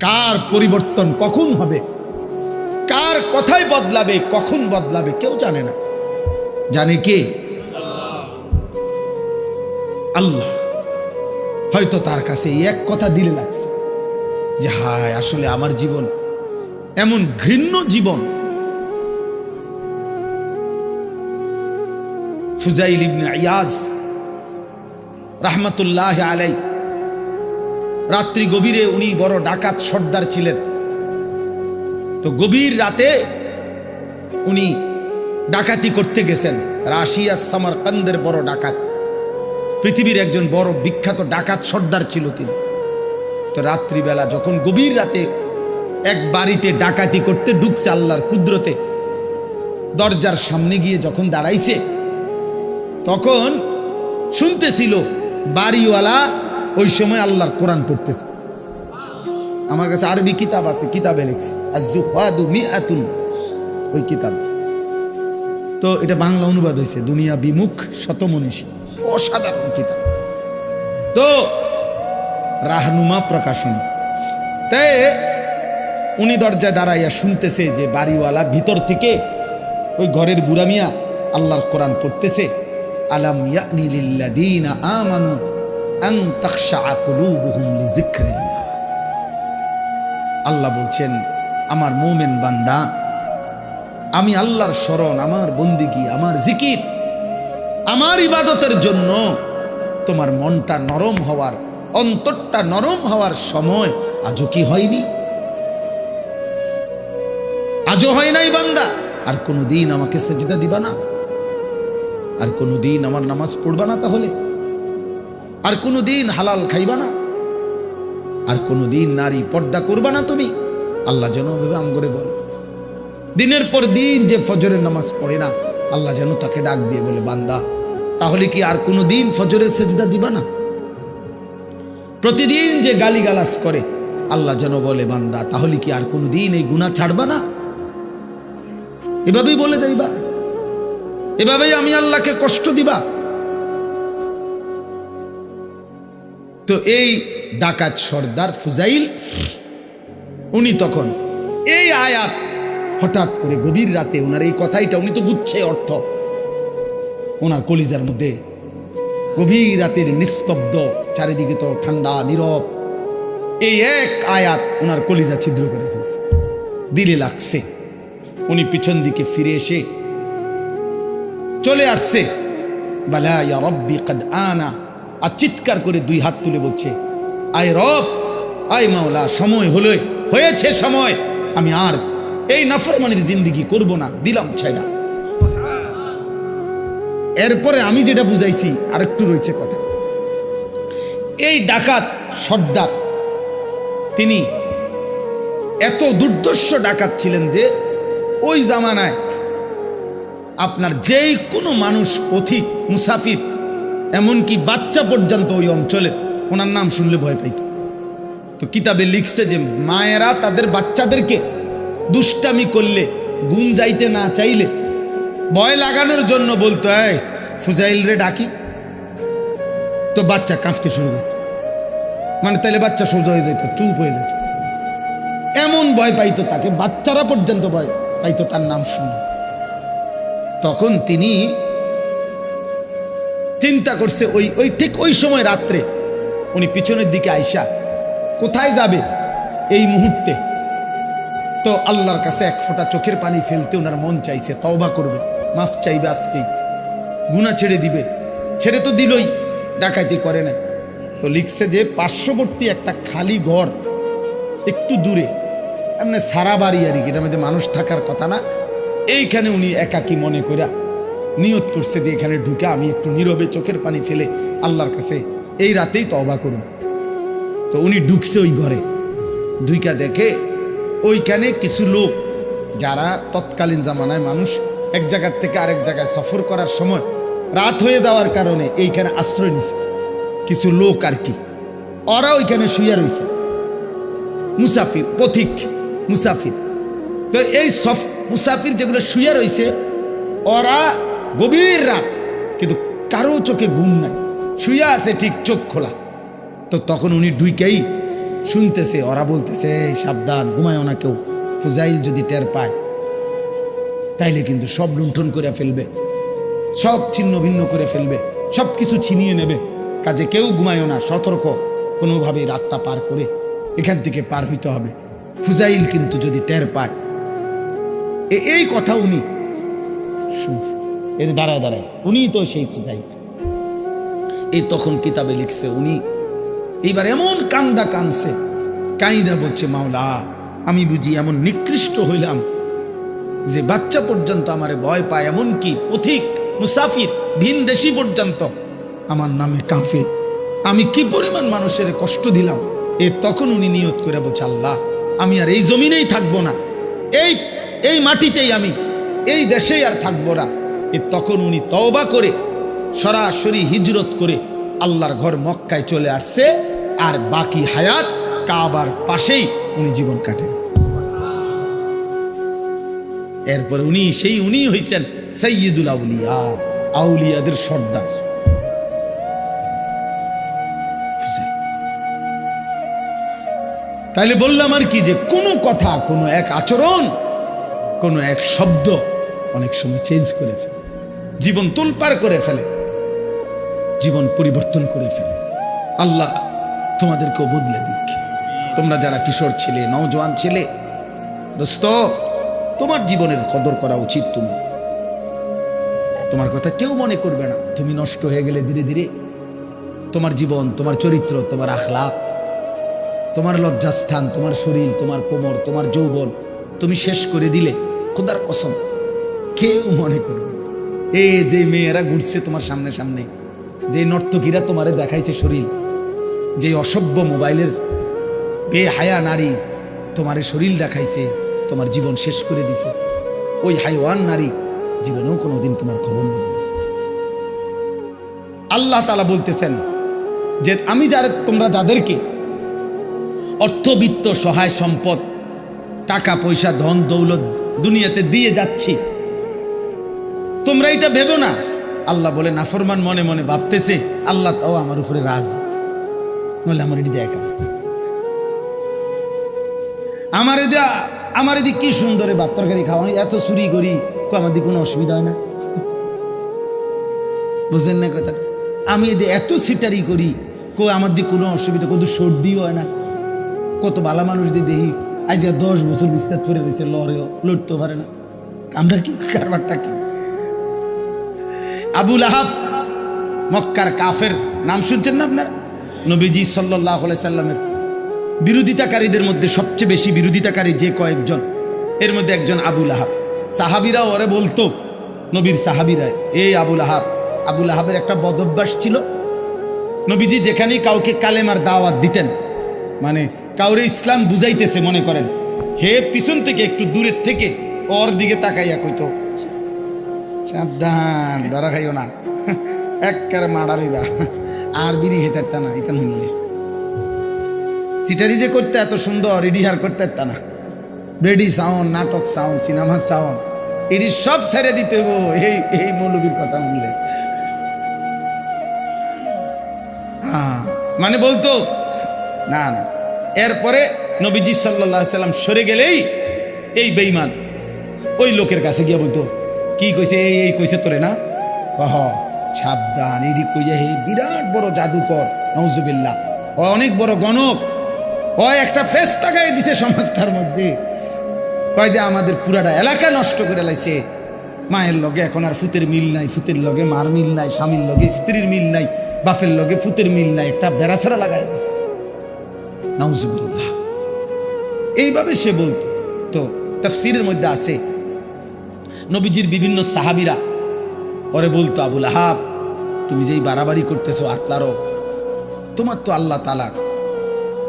কার পরিবর্তন কখন হবে, কার কথাই বদলাবে, কখন বদলাবে কেউ জানে না। জানে কে? আল্লাহ। হয়তো তার কাছে এক কথা দিলে লাগছে যে হায় আসলে আমার জীবন এমন ঘৃণ্য জীবন। ফুজাইল ইবনে ইয়াজ রাহমাতুল্লাহ আলাই, রাত্রি গভীরে উনি বড় ডাকাত সর্দার ছিলেন। তো গভীর রাতে উনি ডাকাতি করতে গেছেন। রাশিয়া সামারকান্দের বড় ডাকাত, পৃথিবীর একজন বড় বিখ্যাত ডাকাত সর্দার ছিল তিনি। তো রাত্রিবেলা যখন গভীর রাতে এক বাড়িতে ডাকাতি করতে ঢুকছে আল্লাহর কুদরতে, দরজার সামনে গিয়ে যখন দাঁড়াইছে তখন শুনতেছিল বাড়িওয়ালা ওই সময় আল্লাহর কোরআন পড়তেছে। আমার কাছে আরবি কিতাব আছে, কিতাবে লিখছে আজ-জুহাদু মিআতুন, ওই কিতাব। তো এটা বাংলা অনুবাদ হয়েছে দুনিয়া বিমুখ শতমনীষী, অসাধারণ কিতাব। তো রাহনুমা প্রকাশনী। তাই উনি দরজায় দাঁড়াইয়া শুনতেছে যে বাড়িওয়ালা ভিতর থেকে ওই ঘরের বুড়া মিয়া আল্লাহর কোরআন পড়তেছে। আলাম ইয়ানি লিল্লাযীনা আমানু আন তাখশা কুলুবুহুম লিযিকরিল্লাহ। আল্লাহ বলছেন আমার মুমিন বান্দা, আমি আল্লাহর শরণ, আমার বন্দিগি, আমার জিকির, আমার ইবাদতের জন্য তোমার মনটা নরম হওয়ার, অন্তরটা নরম হওয়ার সময় আজও কি হয়নি? আজও হয় নাই বান্দা? আর কোনদিন আমাকে সেজদা দিবা না? আর কোনদিন আমার নামাজ পড়বা না? তাহলে আর কোনদিন হালাল খাইবা না? আর কোনদিন নারী পর্দা করবা না তুমি? আল্লাহ যেন ভাবে আম করে বলে, দিনের পর দিন যে ফজরের নামাজ পড়ে না, আল্লাহ যেন তাকে ডাক দিয়ে বলে বান্দা তাহলে কি আর কোনদিন ফজরের সেজদা দিবা না? প্রতিদিন যে গালিগালাজ করে, আল্লাহ যেন বলে বান্দা তাহলে কি আর কোনদিন এই গুনাহ ছাড়বা না? এভাবেই বলে যাইবা, এভাবেই আমি আল্লাহকে কষ্ট দিবা। তো এই ডাকাত সর্দার ফুজাইল উনি তখন এই আয়াত হঠাৎ করে গভীর রাতে ওনার এই কথাইটা উনি তো বুঝছে অর্থ, ওনার কলিজার মধ্যে গভীর রাতের নিস্তব্ধ, চারিদিকে তো ঠান্ডা নীরব, এই এক আয়াত ওনার কলিজা ছিদ্র করে ফেলছে, দিলে লাগছে। উনি পিছন দিকে ফিরে এসে চলে আসছে, বালা ইয়া রব্বি কদ আনা, আর চিৎকার করে দুই হাত তুলে বলছে আয় রব, আয় মাওলা, সময় হলো, হয়েছে সময়, আমি আর এই নাফরমানির জিন্দেগি করব না, দিলাম ছাইড়া। এরপরে আমি যেটা বুঝাইছি আরেকটু রয়েছে কথা। এই ডাকাত সর্দার তিনি এত দুর্ধর্ষ ডাকাত ছিলেন যে ওই জামানায় আপনার যেই কোনো মানুষ, পথিক, মুসাফির, এমনকি বাচ্চা পর্যন্ত ওই অঞ্চলের ওনার নাম শুনলে ভয় পাইত। তো কিতাবে লিখছে যে মায়েরা তাদের বাচ্চাদেরকে দুষ্টামি করলে, গুম যাইতে না চাইলে ভয় লাগানোর জন্য বলতো এই ফুজাইল রে ডাকি, তো বাচ্চা কাঁপতে শুরু করত, মানে তাইলে বাচ্চা সোজা হয়ে যেত, চুপ হয়ে যেত, এমন ভয় পাইতো তাকে, বাচ্চারা পর্যন্ত ভয় পাইতো তার নাম শুনে। তখন তিনি চিন্তা করছে ওই ঠিক ওই সময় রাত্রে উনি পিছনের দিকে আইসা কোথায় যাবে এই মুহূর্তে, তো আল্লাহর কাছে এক ফোঁটা চোখের পানি ফেলতে ওনার মন চাইছে, তওবা করবে, মাফ চাইবে, আজকেই গুনাহ ছেড়ে দিবে। ছেড়ে তো দিলই, ডাকাতি করে না। তো লিখছে যে পার্শ্ববর্তী একটা খালি ঘর একটু দূরে, এমনি সারা বাড়ি আর কি, এটার মধ্যে মানুষ থাকার কথা না, এইখানে উনি একাকী মনে করে নিয়ত করছে যে এখানে ঢুকে আমি একটু নীরবে চোখের পানি ফেলে আল্লাহর কাছে এই রাতেই তওবা করুন। তো উনি ঢুকছে ওই ঘরে, ঢুইকা দেখে ওইখানে কিছু লোক, যারা তৎকালীন জামানায় মানুষ এক জায়গার থেকে আরেক জায়গায় সফর করার সময় রাত হয়ে যাওয়ার কারণে এইখানে আশ্রয় নিছে কিছু লোক আর কি, ওরা ওইখানে শুয়ে রয়েছে, মুসাফির, পথিক মুসাফির। তো এই মুসাফির যেগুলো শুয়ে রয়েছে, ওরা গভীর রাত, কিন্তু কারো চোখে ঘুম নাই, শুয়ে আছে ঠিক চোখ খোলা। তো তখন উনি ঢুকেই শুনতেছে, ওরা বলতেছে এই সাবধান, ঘুমায়ও না কেউ, ফুজাইল যদি টের পায় তাইলে কিন্তু সব লুণ্ঠন করে ফেলবে, সব ছিন্ন ভিন্ন করে ফেলবে, সব কিছু ছিনিয়ে নেবে, কাজে কেউ ঘুমায়ও না, সতর্ক, কোনোভাবেই রাতটা পার করে এখান থেকে পার হইতে হবে। ফুজাইল কিন্তু যদি টের পায়, এই কথা উনি শুনছে, এর দাঁড়ায় দাঁড়ায় উনি তো সেই ফুজাইল। এই তখন কিতাবে লিখছে উনি এইবার এমন কান্দা কানছে, কাইদা বলছে মাওলা আমি বুঝি এমন নিকৃষ্ট হইলাম যে বাচ্চা পর্যন্ত আমারে ভয় পায়, এমনকি পথিক মুসাফির ভিন দেশি পর্যন্ত আমার নামে কাঁপে, আমি কি পরিমাণ মানুষের কষ্ট দিলাম। তখন উনি নিয়ত করে বলছে আল্লাহ আমি আর এই জমিনেই থাকবো না, এই মাটিতেই আমি এই দেশেই আর থাকবো না। তখন উনি তওবা করে সরাসরি হিজরত করে আল্লাহর ঘর মক্কায় চলে আসছে, আর বাকি হায়াত কাবার পাশেই উনি জীবন কাটাইছে। এরপরে উনি হইছেন সাইয়্যিদুল আউলিয়া, আউলিয়াদের সর্দার। তাইলে বললাম আর কি যে কোনো কথা, কোনো এক আচরণ, কোনো এক শব্দ অনেক সময় চেঞ্জ করে ফেলে, জীবন তোলপাড় করে ফেলে, জীবন পরিবর্তন করে ফেলে। আল্লাহ তোমাদেরকেও বদলে দিক। তোমরা যারা কিশোর ছেলে, নওজোয়ান ছেলে, দোস্ত তোমার জীবনের কদর করা উচিত। তোমার কথা কেউ মনে করবে না, তুমি নষ্ট হয়ে গেলে ধীরে ধীরে তোমার জীবন, তোমার চরিত্র, তোমার আখলাক, তোমার লজ্জাস্থান, তোমার শরীর, তোমার কোমর, তোমার যৌবন তুমি শেষ করে দিলে খোদার কসম কেউ মনে করবে। এই যে মেয়েরা ঘুরছে তোমার সামনে সামনে, যে নর্তকীরা তোমারে দেখাইছে শরীর, যে অসভ্য মোবাইলের বেহায়া নারী তোমারে শরীর দেখাইছে, তোমার জীবন শেষ করে দিছে, ওই হাইওয়ান নারী জীবনেও কোনোদিন তোমার খবর নেবে। আল্লাহ তাআলা বলতেছেন যে আমি তোমরা যাদেরকে অর্থবিত্ত, সহায় সম্পদ, টাকা পয়সা, ধন দৌলত দুনিয়াতে দিয়ে যাচ্ছি, তোমরা এটা ভেবো না। আল্লাহ বলে নাফরমান মনে মনে ভাবতেছে আল্লাহ তাও আমার উপরে রাজি, বলে আমার এটি দেখা, আমার এদিকে কি সুন্দরে ভাত তরকারি খাওয়া, এত চুরি করি, আমার দিকে কোনো অসুবিধা হয় না, বুঝলেন না কথা? আমি এত সিটারি করি, আমার দিকে কোনো অসুবিধা, কত সর্দিও হয় না, কত ভালো মানুষ দিয়ে দেখি আজ 10 বছর বিস্তার করে রয়েছে, লড়েও লড়তেও পারে না, আমরা কি কারবারটা কি? আবু লাহাব মক্কার কাফের, নাম শুনছেন না আপনার? নবীজি সাল্লাল্লাহু আলাইহি সাল্লামের বিরোধিতাকারীদের মধ্যে সবচেয়ে বেশি বিরোধিতাকারী যে কয়েকজন, এর মধ্যে একজন আবু লাহাব। সাহাবীরা ওরে বলতো, নবীর সাহাবীরা, এই আবু লাহাব। আবু লাহাবের একটা বদঅভ্যাস ছিল, নবীজি যেখানেই কাউকে কালেমার দাওয়াত দিতেন, মানে কাউরে ইসলাম বুঝাইতেছে মনে করেন, হে পিছন থেকে একটু দূরের থেকে ওর দিকে তাকাইয়া কইতো সাবধান, ধরা খাইও না, একবারে মারারিবা, আর বিড়ি খেতে না, ইতান হইলে সিটারি যে করতে এত সুন্দর, রিডিহার করতে না, বেডি সাউন্ড, নাটক সাউন্ড, সিনেমা সাউন্ড, এটি সব ছেড়ে দিতে হইব এই মৌলবীর কথা শুনলে। হ্যাঁ, মানে বলতো না না। এরপরে নবীজি সাল্লাল্লাহু আলাইহি সাল্লাম সরে গেলেই এই বেঈমান ওই লোকের কাছে গিয়ে বলতো, কি কইছে, এই কইছে তোরে না, সাবধান, এটি কইয়া হে বিরাট বড় জাদুকর, নাউজুবিল্লাহ, ও অনেক বড় গণক, ও একটা ফেরেশতা গায়ে দিছে সমাজটার মধ্যে, কয় যে আমাদের পুরাটা এলাকা নষ্ট করে লাইছে, মায়ের লগে এখন আর ফুতের মিল নাই, ফুতের লগে মার মিল নাই, স্বামীর লগে স্ত্রীর মিল নাই, বাপের লগে ফুতের মিল নাই, একটা বেড়াছাড়া লাগাই দিছে, নাউজুবিল্লাহ। এইভাবে সে বলতো। তো তাফসীরের মধ্যে আছে নবীজির বিভিন্ন সাহাবীরা ওরে বলতো, আবু লাহাব তুমি যেই বাড়াবাড়ি করতেছো আতলারও, তোমার তো আল্লাহ তাআলা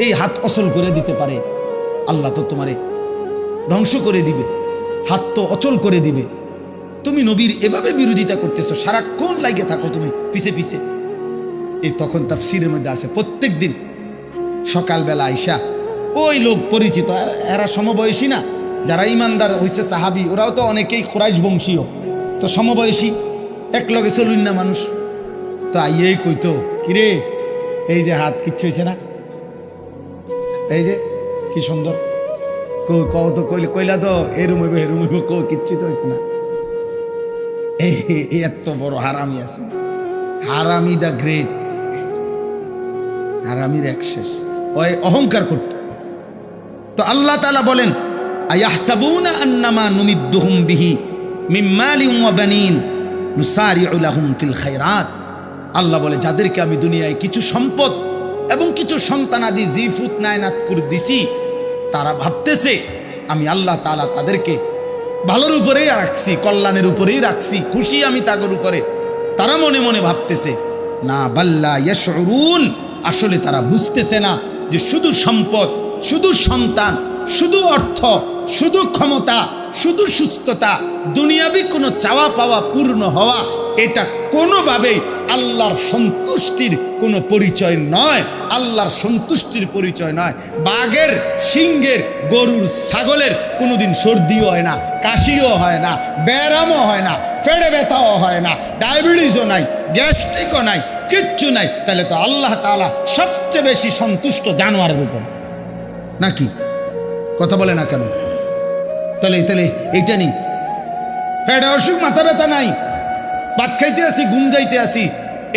এই হাত অচল করে দিতে পারে, আল্লাহ তো তোমারে ধ্বংস করে দিবে, হাত তো অচল করে দিবে, তুমি নবীর এভাবে বিরোধিতা করতেছো, সারাক্ষণ লাগে থাকো তুমি পিছে পিছে। এই তখন তাফসীরের মধ্যে আছে প্রত্যেক দিন সকালবেলা আইসা ওই লোক পরিচিত, এরা সমবয়সী না, যারা ইমানদার হয়েছে সাহাবী, ওরাও তো অনেকেই কুরাইশ বংশীয়, তো সমবয়সী, এক লগে চলুন না মানুষ, তো আইয়েই কইতো, কিরে এই যে হাত কিচ্ছু হয়েছে না, এই যে কি সুন্দর কত কইলা তো এরুম হইব এরুম হইব কিচ্ছু তো হয়েছে না। এই এত বড় হারামি আছে, হারামি দা গ্রেট, হারামির এক শেষ, ওই অহংকার করত। তো আল্লাহ তাআলা বলেন আয়াহসাবুনা আন্নামা নুমিদ্দুহুম বিহি মিন মালিন ওয়া বানিন নুসারিউ লাহুম ফিল খায়রাত। আল্লাহ বলে যাদেরকে আমি দুনিয়ায় কিছু সম্পদ এবং কিছু সন্তানাদি জিফুত নায়নাত করে দিছি, তারা ভাবতেছে আমি আল্লাহ তাআলা তাদেরকে ভালোর উপরেই রাখছি, কল্যাণের উপরেই রাখছি, খুশি আমি তাদের উপরে। তারা মনে মনে ভাবতেছে না, বাল্লা ইয়াশউরুন, আসলে তারা বুঝতেছে না যে শুধু সম্পদ, শুধু সন্তান, শুধু অর্থ, শুধু ক্ষমতা, শুধু সুস্থতা, দুনিয়াবি কোনো চাওয়া পাওয়া পূর্ণ হওয়া, এটা কোনোভাবেই আল্লাহর সন্তুষ্টির কোনো পরিচয় নয়। আল্লাহর সন্তুষ্টির পরিচয় নয়। বাঘের, সিংহের, গরুর, ছাগলের কোনোদিন সর্দিও হয় না, কাশিও হয় না, ব্যায়ামও হয় না, পেটে ব্যথাও হয় না, ডায়াবেটিসও নাই, গ্যাস্ট্রিকও নাই, কিচ্ছু নাই। তাহলে তো আল্লাহ তাআলা সবচেয়ে বেশি সন্তুষ্ট জানোয়ারের উপর, নাকি? কথা বলে না কেন? তাহলে এইটা নেই, পেটে অসুখ, মাথা ব্যথা নাই, ভাত খাইতে আসি, ঘুম যাইতে আসি,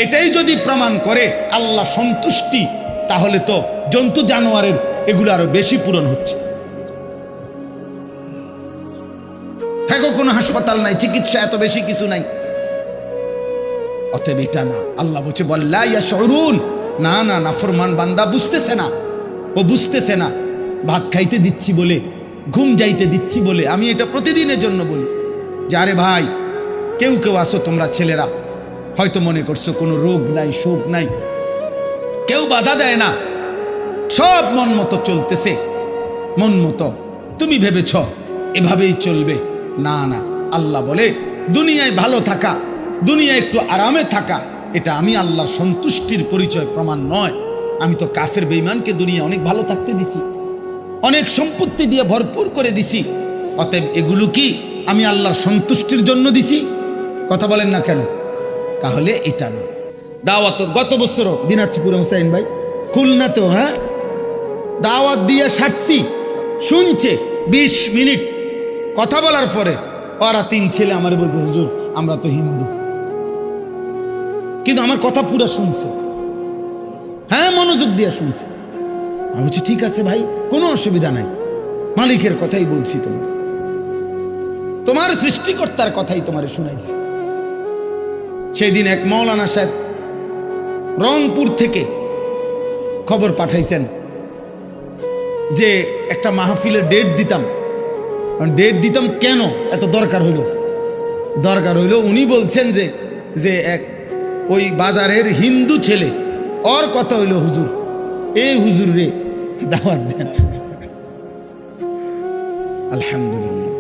এটাই যদি প্রমাণ করে আল্লাহ সন্তুষ্টি, তাহলে তো জন্তু জানোয়ারের এগুলো আরো বেশি পূরণ হচ্ছে। হ্যাঁ, কোনো হাসপাতাল নাই, চিকিৎসা এত বেশি কিছু নাই, অতএব এটা না। আল্লাহ বলছে বল্লা ইয়াশউরুন, না না, নাফরমান বান্দা বুঝতেছে না, ও বুঝতেছে না। ভাত খাইতে দিচ্ছি বলে, ঘুম যাইতে দিচ্ছি বলে, আমি এটা প্রতিদিনের জন্য বলি যে আরে ভাই, কেউ কেউ আসো তোমরা ছেলেরা, হয়তো মনে করছো কোনো রোগ নাই, শোক নাই, কেউ বাধা দেয় না, সব মন মতো চলতেছে, মন মতো তুমি ভেবেছ এভাবেই চলবে। না না, আল্লাহ বলে দুনিয়ায় ভালো থাকা, দুনিয়ায় একটু আরামে থাকা, এটা আমি আল্লাহর সন্তুষ্টির পরিচয় প্রমাণ নয়। আমি তো কাফের বেঈমানকে দুনিয়া অনেক ভালো থাকতে দিছি, অনেক সম্পত্তি দিয়ে ভরপুর করে দিছি, অতএব এগুলো কি আমি আল্লাহর সন্তুষ্টির জন্য দিছি? কথা বলেন না কেন? তাহলে এটা না। দাওয়াত গত বছর দিনাজপুরে হুসাইন ভাই খুলনাতে, হ্যাঁ, দাওয়াত দিয়ে সারছি, শুনছে 20 মিনিট কথা বলার পরে ওরা 3 ছেলে আমার বলতে, হুজুর আমরা তো হিন্দু, কিন্তু আমার কথা পুরো শুনছে, হ্যাঁ, মনোযোগ দিয়ে শুনছে। আমি বলছি ঠিক আছে ভাই, কোনো অসুবিধা নাই, মালিকের কথাই বলছি, তোমার সৃষ্টিকর্তার কথাই তোমারে শুনাইছি। সেই দিন এক মাওলানা সাহেব রংপুর থেকে খবর পাঠাইছেন যে একটা মাহফিলের ডেট দিতাম কেন এত দরকার হইল, উনি বলছেন যে এক ওই বাজারের হিন্দু ছেলে, ওর কথা হইল হুজুর, এই হুজুর রে দাওয়াত দেন। আলহামদুলিল্লাহ,